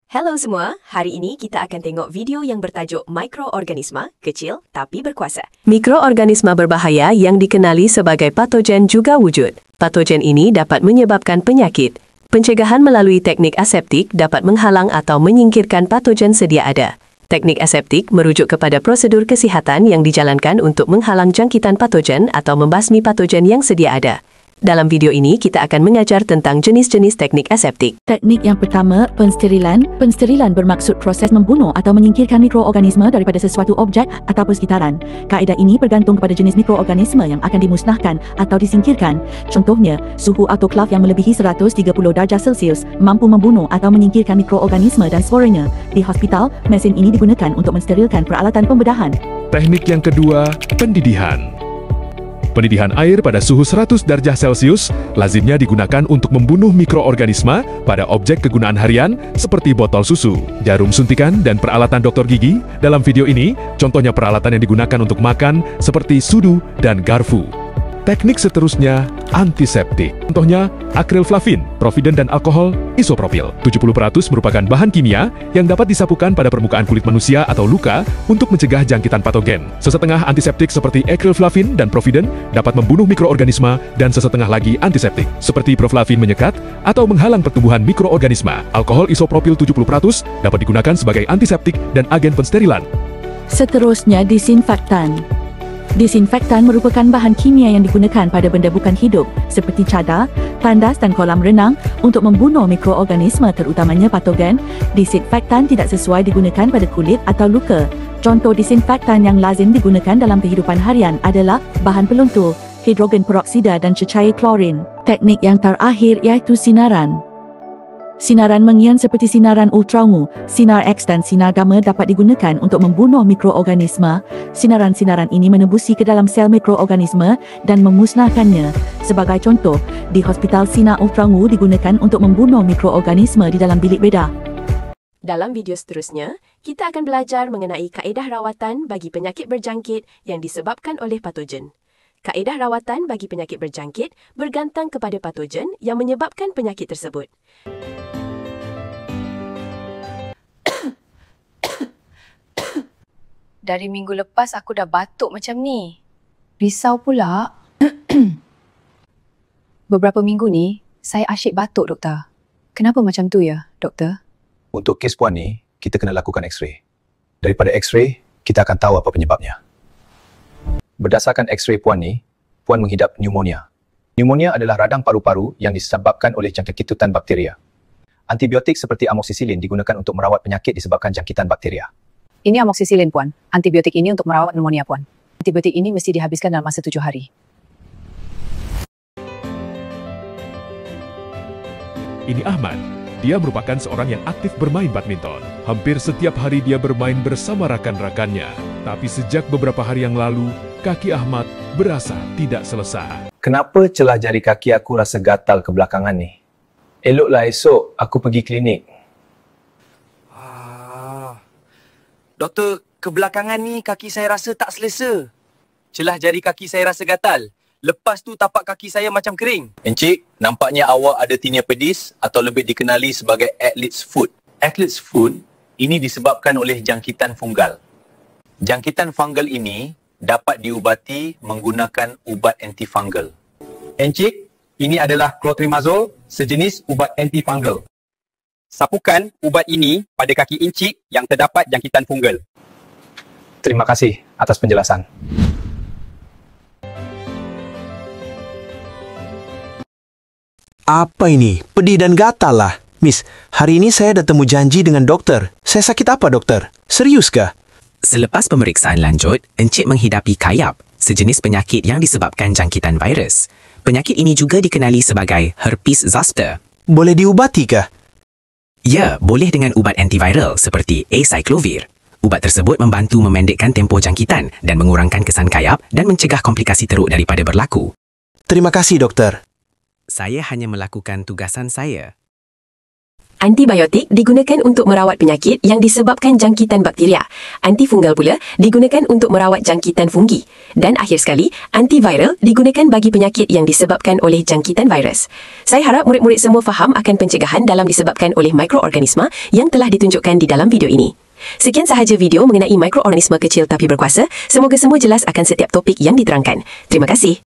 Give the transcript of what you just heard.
Hello semua, hari ini kita akan tengok video yang bertajuk Mikroorganisma, kecil tapi berkuasa. Mikroorganisma berbahaya yang dikenali sebagai patogen juga wujud. Patogen ini dapat menyebabkan penyakit. Pencegahan melalui teknik aseptik dapat menghalang atau menyingkirkan patogen sedia ada. Teknik aseptik merujuk kepada prosedur kesihatan yang dijalankan untuk menghalang jangkitan patogen atau membasmi patogen yang sedia ada. Dalam video ini, kita akan mengajar tentang jenis-jenis teknik aseptik. Teknik yang pertama, pensterilan. Pensterilan bermaksud proses membunuh atau menyingkirkan mikroorganisme daripada sesuatu objek atau persekitaran. Kaedah ini bergantung kepada jenis mikroorganisme yang akan dimusnahkan atau disingkirkan. Contohnya, suhu autoklav yang melebihi 130 darjah Celsius mampu membunuh atau menyingkirkan mikroorganisme dan sporanya. Di hospital, mesin ini digunakan untuk mensterilkan peralatan pembedahan. Teknik yang kedua, pendidihan. Pendidihan air pada suhu 100 darjah Celcius lazimnya digunakan untuk membunuh mikroorganisma pada objek kegunaan harian seperti botol susu, jarum suntikan, dan peralatan dokter gigi. Dalam video ini, contohnya peralatan yang digunakan untuk makan seperti sudu dan garfu. Teknik seterusnya, antiseptik. Contohnya, akrilflavin, profiden, dan alkohol isopropil. 70% merupakan bahan kimia yang dapat disapukan pada permukaan kulit manusia atau luka untuk mencegah jangkitan patogen. Sesetengah antiseptik seperti akrilflavin dan profiden dapat membunuh mikroorganisma dan sesetengah lagi antiseptik seperti proflavin menyekat atau menghalang pertumbuhan mikroorganisma. Alkohol isopropil 70% dapat digunakan sebagai antiseptik dan agen pensterilan. Seterusnya, disinfektan. Disinfektan merupakan bahan kimia yang digunakan pada benda bukan hidup seperti cadar, tandas dan kolam renang untuk membunuh mikroorganisme terutamanya patogen. Disinfektan tidak sesuai digunakan pada kulit atau luka. Contoh disinfektan yang lazim digunakan dalam kehidupan harian adalah bahan peluntur, hidrogen peroksida dan cecair klorin. Teknik yang terakhir iaitu sinaran. Sinaran mengian seperti sinaran ultraungu, sinar X dan sinar gamma dapat digunakan untuk membunuh mikroorganisma. Sinaran-sinaran ini menembusi ke dalam sel mikroorganisme dan memusnahkannya. Sebagai contoh, di hospital sinar ultraungu digunakan untuk membunuh mikroorganisme di dalam bilik bedah. Dalam video seterusnya, kita akan belajar mengenai kaedah rawatan bagi penyakit berjangkit yang disebabkan oleh patogen. Kaedah rawatan bagi penyakit berjangkit bergantung kepada patogen yang menyebabkan penyakit tersebut. Dari minggu lepas aku dah batuk macam ni. Risau pula. Beberapa minggu ni, saya asyik batuk, doktor. Kenapa macam tu ya, doktor? Untuk kes puan ni, kita kena lakukan X-ray. Daripada X-ray, kita akan tahu apa penyebabnya. Berdasarkan X-ray puan ni, puan menghidap pneumonia. Pneumonia adalah radang paru-paru yang disebabkan oleh jangkitutan bakteria. Antibiotik seperti amoxicillin digunakan untuk merawat penyakit disebabkan jangkitan bakteria. Ini amoxicillin, puan. Antibiotik ini untuk merawat pneumonia, puan. Antibiotik ini mesti dihabiskan dalam masa 7 hari. Ini Ahmad. Dia merupakan seorang yang aktif bermain badminton. Hampir setiap hari dia bermain bersama rakan-rakannya. Tapi sejak beberapa hari yang lalu, kaki Ahmad berasa tidak selesa. Kenapa celah jari kaki aku rasa gatal kebelakangan ni? Eloklah esok aku pergi klinik. Doktor, kebelakangan ni kaki saya rasa tak selesa. Celah jari kaki saya rasa gatal. Lepas tu tapak kaki saya macam kering. Encik, nampaknya awak ada tinea pedis atau lebih dikenali sebagai athlete's foot. Athlete's foot ini disebabkan oleh jangkitan fungal. Jangkitan fungal ini dapat diubati menggunakan ubat antifungal. Encik, ini adalah clotrimazole, sejenis ubat antifungal. Sapukan ubat ini pada kaki encik yang terdapat jangkitan fungal. Terima kasih atas penjelasan. Apa ini? Pedih dan gatal lah. Miss, hari ini saya dah temu janji dengan doktor. Saya sakit apa, doktor? Serius kah? Selepas pemeriksaan lanjut, encik menghidapi kayap, sejenis penyakit yang disebabkan jangkitan virus. Penyakit ini juga dikenali sebagai herpes zoster. Boleh diubati kah? Ya, boleh dengan ubat antiviral seperti acyclovir. Ubat tersebut membantu memendekkan tempoh jangkitan dan mengurangkan kesan kayap dan mencegah komplikasi teruk daripada berlaku. Terima kasih, doktor. Saya hanya melakukan tugasan saya. Antibiotik digunakan untuk merawat penyakit yang disebabkan jangkitan bakteria. Antifungal pula digunakan untuk merawat jangkitan fungi. Dan akhir sekali, antiviral digunakan bagi penyakit yang disebabkan oleh jangkitan virus. Saya harap murid-murid semua faham akan pencegahan dalam disebabkan oleh mikroorganisma yang telah ditunjukkan di dalam video ini. Sekian sahaja video mengenai mikroorganisma kecil tapi berkuasa. Semoga semua jelas akan setiap topik yang diterangkan. Terima kasih.